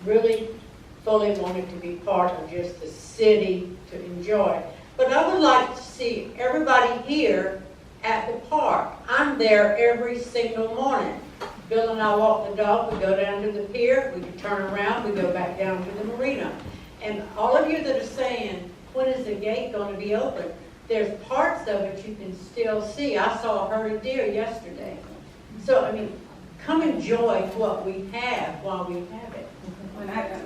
really fully wanted to be part of just the city to enjoy. But I would like to see everybody here at the park. I'm there every single morning. Bill and I walk the dog, we go down to the pier, we can turn around, we go back down to the marina. And all of you that are saying, when is the gate going to be open? There's parts of it you can still see. I saw a herd of deer yesterday. So, I mean, come enjoy what we have while we have it.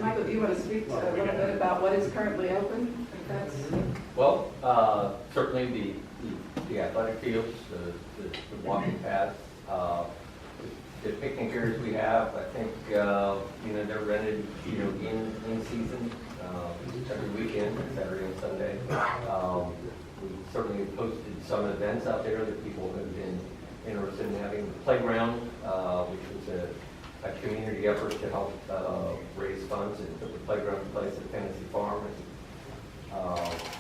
Michael, do you want to speak a little bit about what is currently open? If that's... Well, certainly the athletic fields, the walking paths, the picnic areas we have, I think, they're rented, in season, every weekend, Saturday and Sunday. We certainly posted some events out there that people have been interested in having. The playground, which was a community effort to help raise funds and put the playground in place at Tennessee Farm.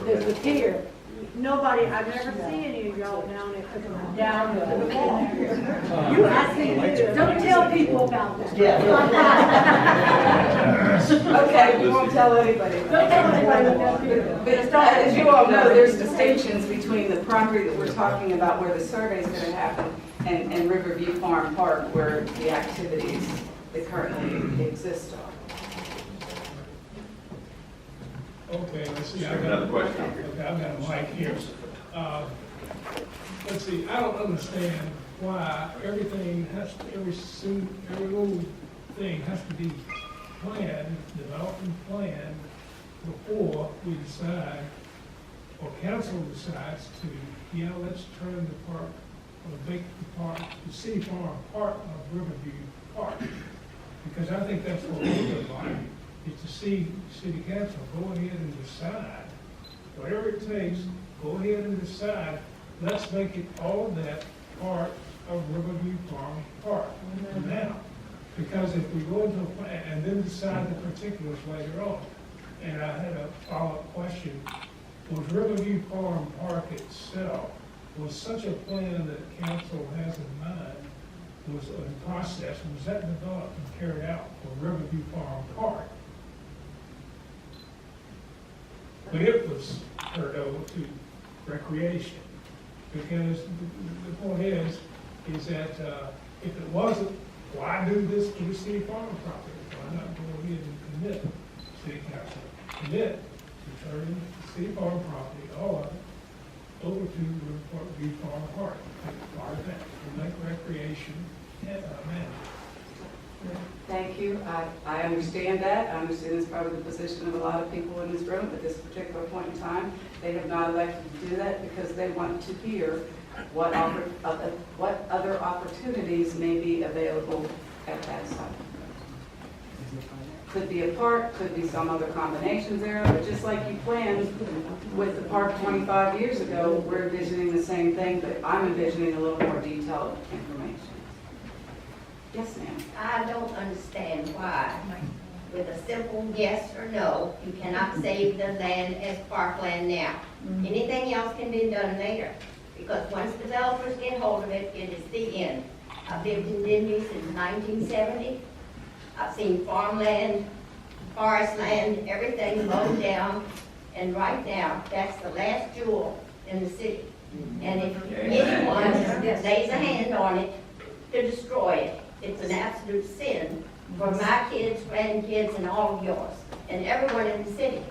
There's the pier. Nobody, I've never seen any of y'all down to the ball. You ask me, don't tell people about that. Okay, we won't tell anybody. Don't tell anybody. But as you all know, there's distinctions between the property that we're talking about where the survey is going to happen and Riverview Farm Park where the activities that currently exist are. Okay, let's see. Another question. Okay, I've got a mic here. Let's see, I don't understand why everything has to, every little thing has to be planned, developed and planned before we decide, or council decides to, let's turn the park, or make the park, the city farm part of Riverview Park. Because I think that's what we would like. Is to see city council go ahead and decide, whatever it takes, go ahead and decide, let's make it all that part of Riverview Farm Park now. Because if we go into a plan and then decide the particulars later on, and I had a follow-up question, was Riverview Farm Park itself, was such a plan that council has in mind, was in process, was that developed and carried out for Riverview Farm Park? But it was turned over to recreation, because the point is that if it wasn't, why do this to the city farm property? Why not go ahead and commit, city council, commit to turning the city farm property, all of it, over to Riverview Farm Park, part of that, to make recreation managed. Thank you. I understand that. I understand it's probably the position of a lot of people in this room at this particular point in time. They have not elected to do that because they want to hear what other opportunities may be available at that site. Could be a park, could be some other combinations there, but just like you planned with the park 25 years ago, we're envisioning the same thing, but I'm envisioning a little more detailed information. Yes, ma'am. I don't understand why, with a simple yes or no, you cannot save the land as parkland now. Anything else can be done later, because once developers get hold of it, it is the end. I've lived in Dindy since 1970. I've seen farmland, forest land, everything mowed down, and right now, that's the last jewel in the city. And if anyone lays a hand on it to destroy it, it's an absolute sin for my kids, grandkids, and all of yours, and everyone in the city.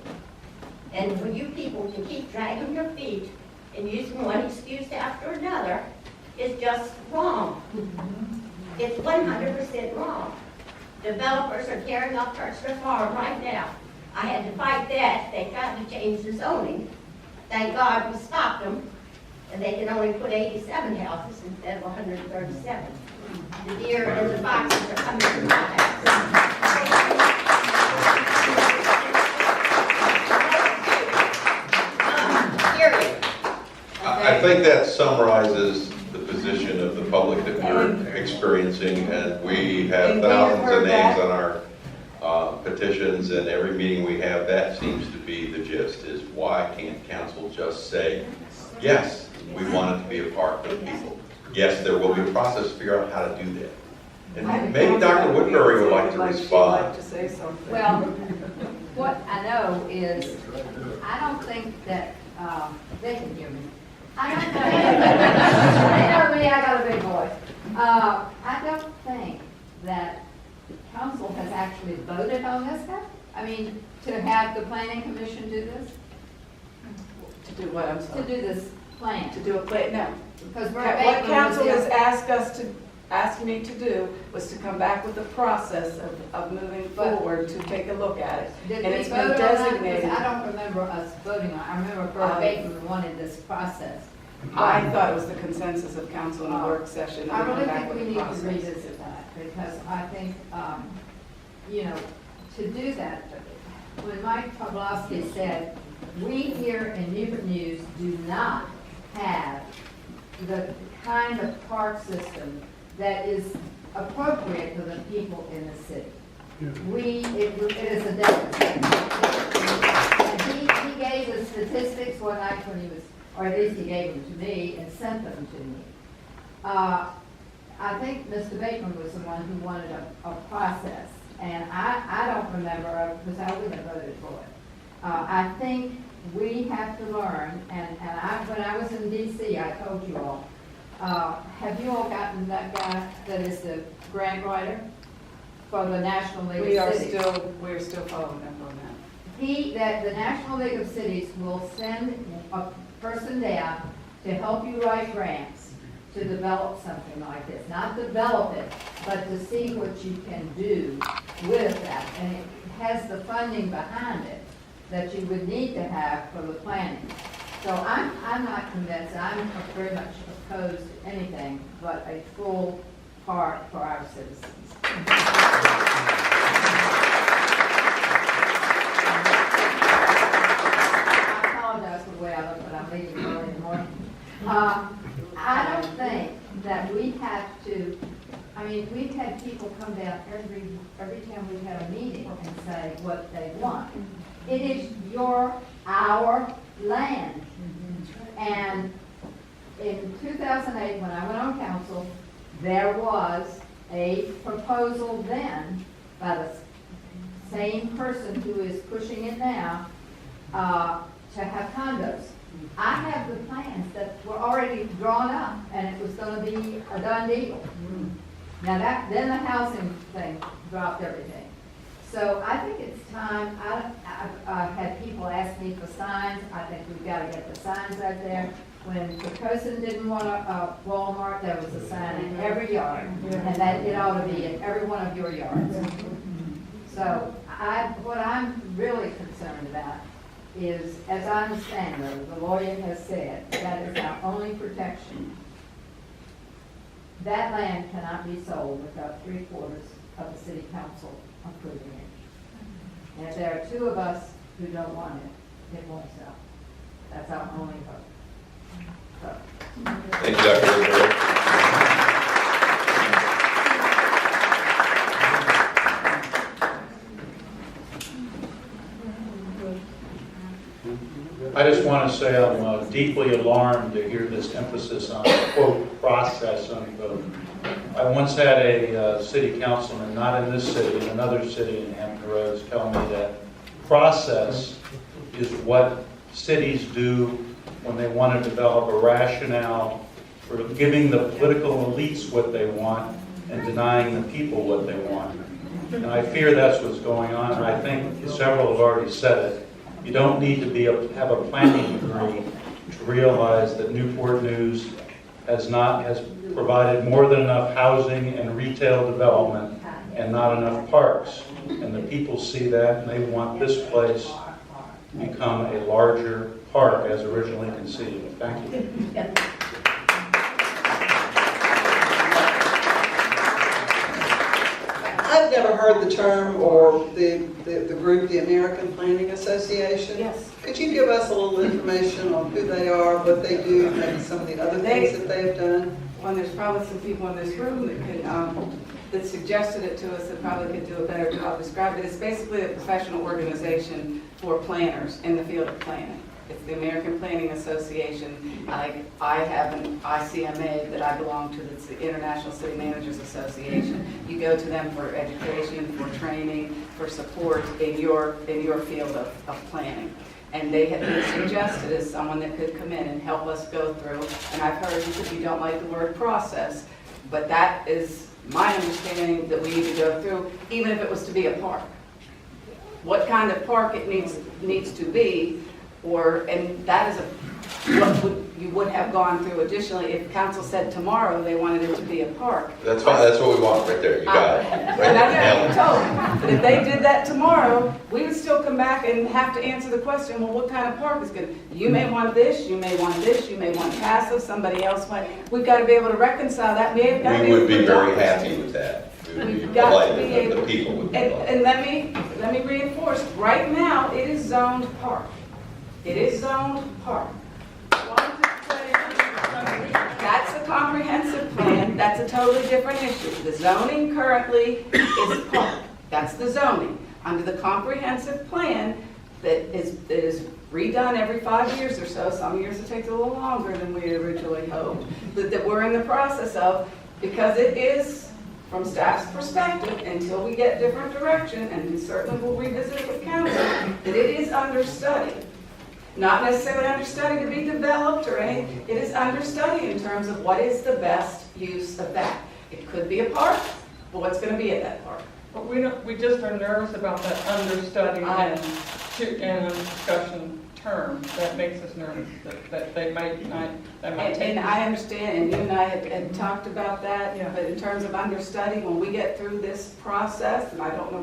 And for you people to keep dragging your feet and using one excuse after another is just wrong. It's 100% wrong. Developers are tearing up Kirchner Farm right now. I had to fight that. They tried to change the zoning. Thank God we stopped them, and they can only put 87 houses instead of 137. The deer and the foxes are coming to my house. Period. I think that summarizes the position of the public that we're experiencing, and we have thousands of names on our petitions, and every meeting we have, that seems to be the gist, is why can't council just say, yes, we want it to be a park for the people. Yes, there will be a process to figure out how to do that. And maybe Dr. Woodbury would like to She'd respond. like to say something. Well, what I know is, I don't think that, they can hear me. I don't think, they know me, I got a big voice. I don't think that council has actually voted on this stuff. I mean, to have the planning commission do this, To do what, I'm to sorry? do this plan. To do a play, no. Because we're What making council has this- asked me to do was to come back with the process of moving But- forward, to take a look at it. Did And we it's vote been on that? designated. Because I don't remember us voting on it. I remember Bert Bateman wanted this process. I thought it was the consensus of council in a work session. that I we come really back think with we a need to process. revisit that, because I think, you know, to do that, when Mike Pawlowski said, we here in Newport News do not have the kind of park system that is appropriate for the people in the city. It is a deficit. And he gave the statistics one night when he was, or at least he gave them to me and sent them to me. I think Mr. Bateman was the one who wanted a process, and I don't remember, because I wouldn't have voted for it. I think we have to learn, and when I was in DC, I told you all, have you all gotten that guy that is the grant writer for the National League of Cities? We're still following up on that. The National League of Cities will send a person down to help you write grants to develop something like this. Not develop it, but to see what you can do with that. And it has the funding behind it that you would need to have for the planning. So I'm not convinced, I'm very much opposed to anything but a full park for our citizens. I apologize for the way I look, but I'm leaving early in the morning. I don't think that we have to, I mean, we've had people come down every time we've had a meeting and say what they want. It is our land. And in 2008, when I went on council, there was a proposal then by the same person who is pushing it now, to have condos. I have the plans that were already drawn up, and it was gonna be a done deal. Now then the housing thing dropped everything. So I think it's time, I've had people ask me for signs. I think we've gotta get the signs out there. When Pecosin didn't want a Walmart, there was a sign in every yard, and that it ought to be in every one of your yards. So what I'm really concerned about is, as I understand it, the lawyer has said, that is our only protection. That land cannot be sold without 3/4 of the city council approving it. And if there are 2 of us who don't want it, it won't sell. That's our only vote. So, Thank you, Dr. Woodbury. I just want to say I'm deeply alarmed to hear this emphasis on quote process unquote. I once had a city councilman, not in this city, in another city in Hampton Roads, tell me that process is what cities do when they want to develop a rationale for giving the political elites what they want and denying the people what they want. And I fear that's what's going on, and I think several have already said it. You don't need to have a planning degree to realize that Newport News has provided more than enough housing and retail development and not enough parks. And the people see that, and they want this place to become a larger park as originally conceived. Thank you. I've never heard the term or the group, the American Planning Association. Yes. Could you give us a little information on who they are, what they do, maybe some of the other things that they've done? Well, there's probably some people in this room that can, that suggested it to us that probably could do a better job describing it. It's basically a professional organization for planners in the field of planning. It's the American Planning Association. I have an ICMA that I belong to, that's the International City Managers Association. You go to them for education, for training, for support in your field of planning. And they have been suggested as someone that could come in and help us go through. And I've heard you don't like the word process, but that is my understanding that we need to go through, even if it was to be a park. What kind of park it needs to be, and that is what you would have gone through additionally if council said tomorrow they wanted it to be a park. That's fine, that's what we want right there, you got it. And Right that's there. what I told them. But if they did that tomorrow, we would still come back and have to answer the question, well, what kind of park is good? You may want this, you may want this, you may want passive, somebody else might. We've got to be able to reconcile that. We would be very happy with that. We would be We've got to be delighted, able, the people would be delighted. and let me reinforce, right now, it is zoned park. It is zoned park. That's a comprehensive plan, that's a totally different issue. The zoning currently is park, that's the zoning. Under the comprehensive plan that is redone every 5 years or so, some years it takes a little longer than we originally hoped, but that we're in the process of, because it is, from staff's perspective, until we get different direction, and we certainly will revisit it with council, that it is understudy. Not necessarily understudy to be developed or anything, it is understudy in terms of what is the best use of that. It could be a park, but what's going to be at that park? But we just are nervous about that understudy and discussion term. That makes us nervous, that they might take. And I understand, and you and I had talked about that, Yeah. but in terms of understudy, when we get through this process, and I don't know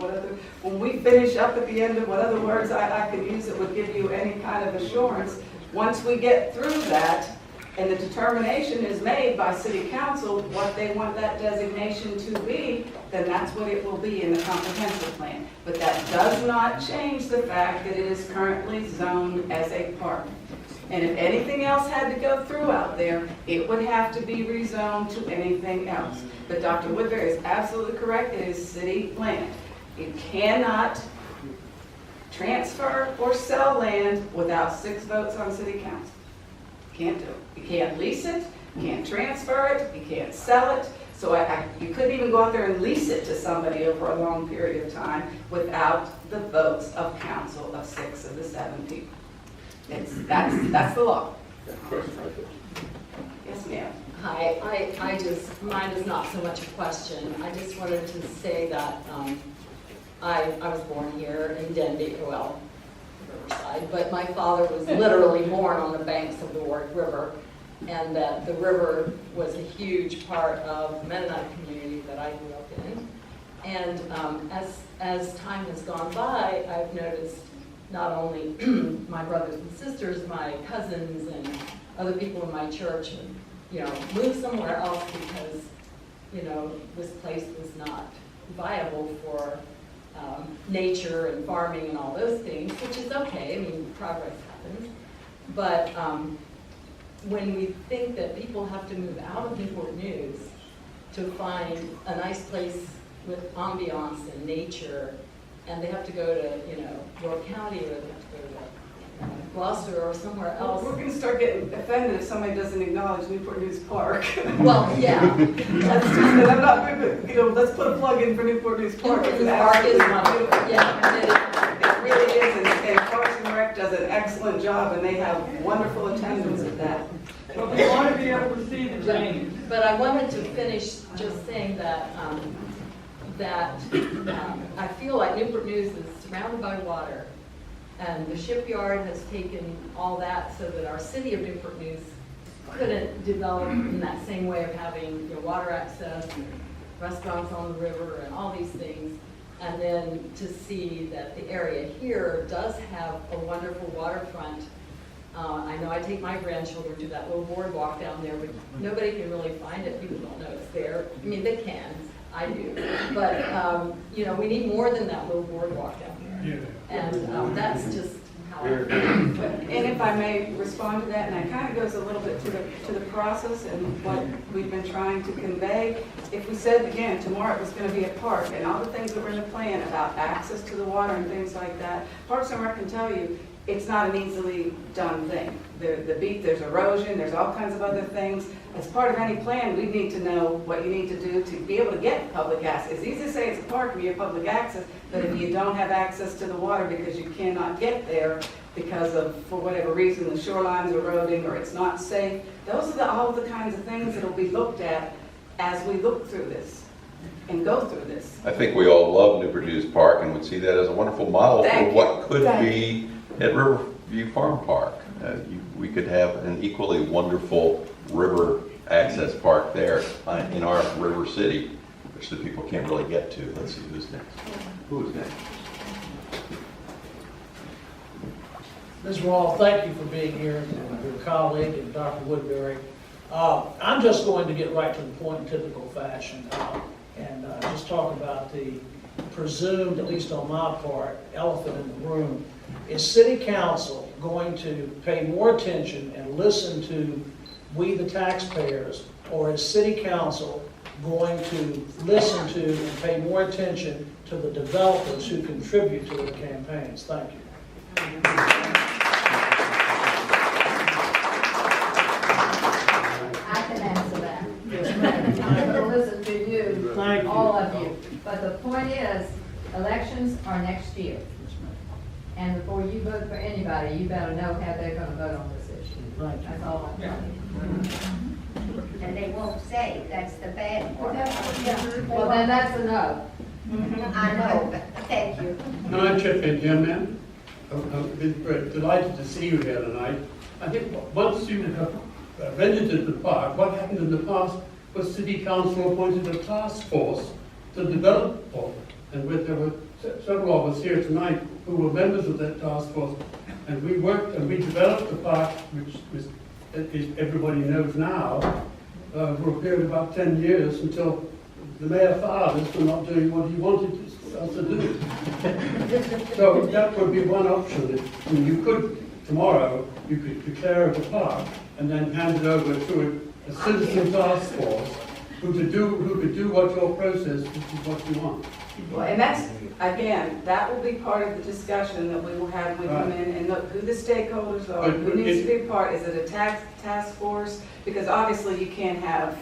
when we finish up at the end of what other words I could use that would give you any kind of assurance, once we get through that, and the determination is made by city council what they want that designation to be, then that's what it will be in the comprehensive plan. But that does not change the fact that it is currently zoned as a park. And if anything else had to go through out there, it would have to be rezoned to anything else. But Dr. Woodbury is absolutely correct, it is city land. You cannot transfer or sell land without 6 votes on city council. Can't do it. You can't lease it, you can't transfer it, you can't sell it. So you couldn't even go out there and lease it to somebody over a long period of time without the votes of council of 6 of the 7 people. That's the law. Yes, ma'am. Hi, I just, mine is not so much a question. I just wanted to say that I was born here in Denby, well, Riverside, but my father was literally born on the banks of the Warwick River, and that the river was a huge part of the Mennonite community that I grew up in. And as time has gone by, I've noticed not only my brothers and sisters, my cousins, and other people in my church, moved somewhere else because, this place was not viable for nature and farming and all those things, which is okay. I mean, progress happens. But when we think that people have to move out of Newport News to find a nice place with ambiance and nature, and they have to go to, York County, or they have to go to Gloucester or somewhere else. We're going to start getting offended if somebody doesn't acknowledge Newport News Park. Well, yeah. That's just, and I'm not, let's put a plug in for Newport News Park. Newport News Park is wonderful. Yeah, It really is, and Parks and Rec does an excellent job, and they have wonderful attendance at that. But we want to be able to see the change. But I wanted to finish just saying that I feel like Newport News is surrounded by water, and the shipyard has taken all that so that our city of Newport News couldn't develop in that same way of having water access and restaurants on the river and all these things. And then to see that the area here does have a wonderful waterfront. I know I take my grandchildren to that little boardwalk down there, but nobody can really find it. People don't know it's there. I mean, they can. I do. But, we need more than that little boardwalk down there. Yeah. And that's just how I feel. And if I may respond to that, and it kind of goes a little bit to the process and what we've been trying to convey. If we said, again, tomorrow it was going to be a park, and all the things that were in the plan about access to the water and things like that, Parks and Rec can tell you, it's not an easily done thing. There's erosion, there's all kinds of other things. As part of any plan, we need to know what you need to do to be able to get public access. It's easy to say it's a park where you have public access, but if you don't have access to the water because you cannot get there because of, for whatever reason, the shoreline's eroding or it's not safe, those are all the kinds of things that will be looked at as we look through this and go through this. I think we all love Newport News Park and would see that as a wonderful model for what could be at Riverview Farm Park. We could have an equally wonderful river access park there in our river city, which the people can't really get to. Let's see who's next. Who is next? Ms. Rohlf, thank you for being here, and your colleague and Dr. Woodbury. I'm just going to get right to the point in typical fashion and just talk about the presumed, at least on my part, elephant in the room. Is City Council going to pay more attention and listen to we the taxpayers, or is City Council going to listen to and pay more attention to the developers who contribute to the campaigns? Thank you. I can answer that. I'm going to listen to you, Thank you. all of you. But the point is, elections are next year. And before you vote for anybody, you better know how they're going to vote on this issue. Right. That's all I'm telling you. And they won't say, that's the bad part. Well, then that's a no. I know, but thank you. Can I chip in here, ma'am? I'm delighted to see you here tonight. I think once you have visited the park, what happened in the past was City Council appointed a task force to develop the park. And there were several of us here tonight who were members of that task force. And we worked and we developed the park, which everybody knows now, for a period of about 10 years until the mayor fired us for not doing what he wanted us to do. So that would be one option. You could, tomorrow, you could declare it a park and then hand it over to a citizen task force who could do what your process, which is what you want. Well, and that's, again, that will be part of the discussion that we will have when we come in and look who the stakeholders are, who needs to be a part. Is it a task force? Because obviously you can't have,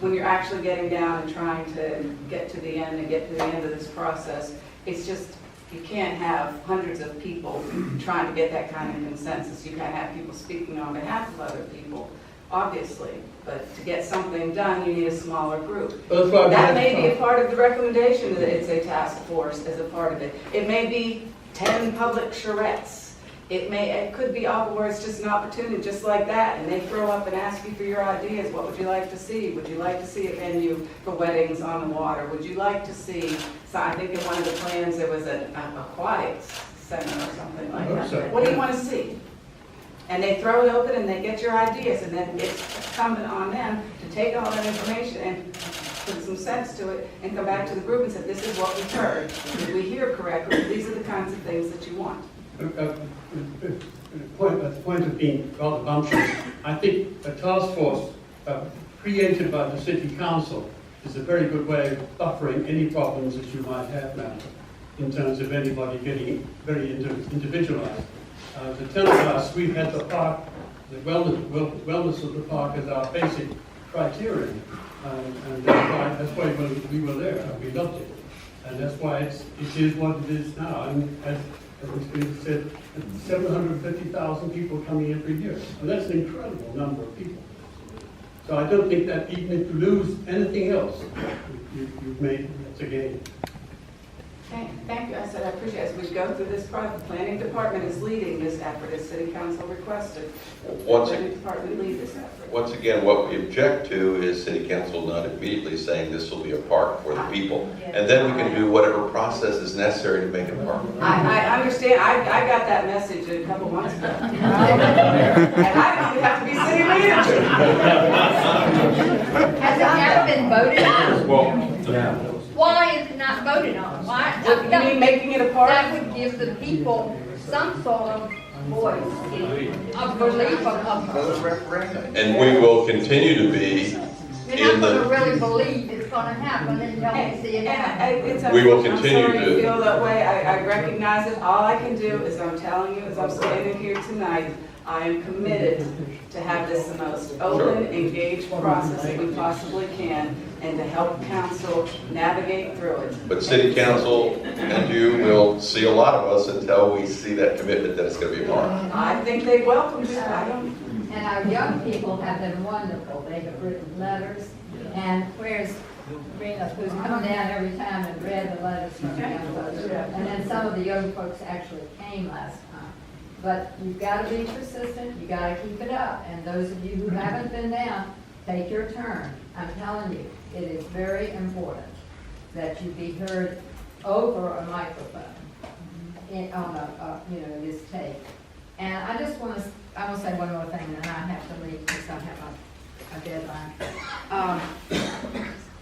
when you're actually getting down and trying to get to the end and get to the end of this process, it's just, you can't have hundreds of people trying to get that kind of consensus. You can't have people speaking on behalf of other people, obviously. But to get something done, you need a smaller group. That may be a part of the recommendation that it's a task force as a part of it. It may be 10 public charrettes. It could be where it's just an opportunity, just like that, and they throw up and ask you for your ideas. What would you like to see? Would you like to see a venue for weddings on the water? Would you like to see, so I think in one of the plans there was an aquatics center or something like that. What do you want to see? And they throw it open and they get your ideas, and then it's incumbent on them to take all that information and put some sense to it and come back to the group and say, this is what we heard. Did we hear correctly? These are the kinds of things that you want. At the point of being rather bumptious, I think a task force created by the City Council is a very good way of buffering any problems that you might have now in terms of anybody getting very individualized. To tell us we had the park, the wellness of the park as our basic criterion, and that's why we were there, and we loved it. And that's why it is what it is now. And as was being said, 750,000 people coming every year. And that's an incredible number of people. So I don't think that even if you lose anything else, you've made it a gain. Thank you. I said I appreciate it. As we go through this process, the planning department is leading this effort as City Council requested. Once The planning department lead this effort. Once again, what we object to is City Council not immediately saying this will be a park for the people. And then we can do whatever process is necessary to make it a park. I understand. I got that message a couple months ago. And I don't even have to be city manager. Has it ever been voted on? Well, yeah. Why is it not voted on? Why? You mean making it a park? That would give the people some sort of voice, of belief, of. And we will continue to be You're not gonna really believe it's gonna happen until you see it happen. We will I'm continue sorry you to- feel that way, I recognize it. All I can do is I'm telling you, as I'm standing here tonight, I am committed to have this the most open, engaged process that we possibly can, and to help council navigate through it. But city council and you will see a lot of us until we see that commitment that it's going to be a part. I think they welcome it. I don't. And our young people have been wonderful. They have written letters. And where's Rena, who's come down every time and read the letters from the young folks. And then some of the young folks actually came last time. But you've got to be persistent. You got to keep it up. And those of you who haven't been down, take your turn. I'm telling you, it is very important that you be heard over a microphone on a, this tape. And I just want to, I will say one more thing, and then I have to leave because I have a deadline.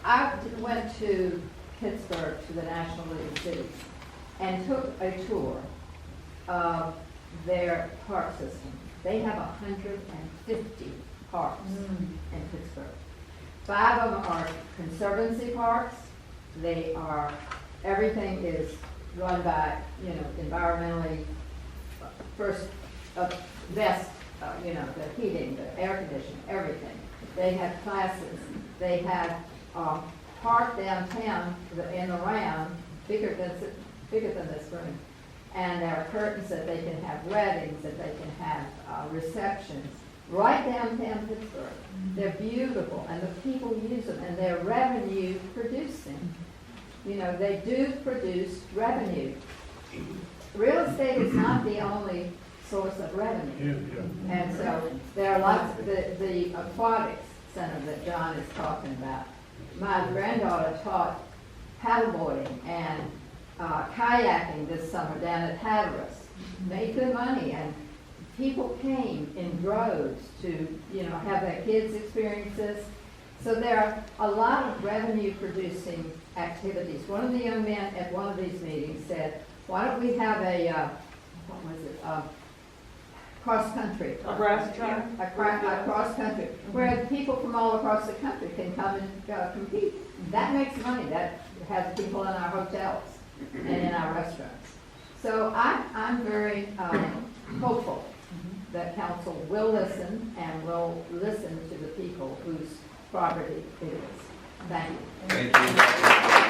I went to Pittsburgh to the National League of Cities and took a tour of their park system. They have 150 parks in Pittsburgh. 5 of them are conservancy parks. They are, everything is run by, environmentally best, the heating, the air conditioning, everything. They have classes. They have park downtown in the round, bigger than this room. And there are curtains that they can have weddings, that they can have receptions. Right downtown Pittsburgh. They're beautiful, and the people use them, and they're revenue producing. They do produce revenue. Real estate is not the only source of revenue. And so there are lots of the aquatics center that John is talking about. My granddaughter taught paddleboarding and kayaking this summer down at Hatteras. Made good money, and people came in droves to, have their kids experience this. So there are a lot of revenue-producing activities. One of the young men at one of these meetings said, why don't we have a, cross-country? A grass track? A cross-country, where people from all across the country can come and compete. That makes money. That has people in our hotels and in our restaurants. So I'm very hopeful that council will listen and will listen to the people whose property it is. Thank you. Thank you.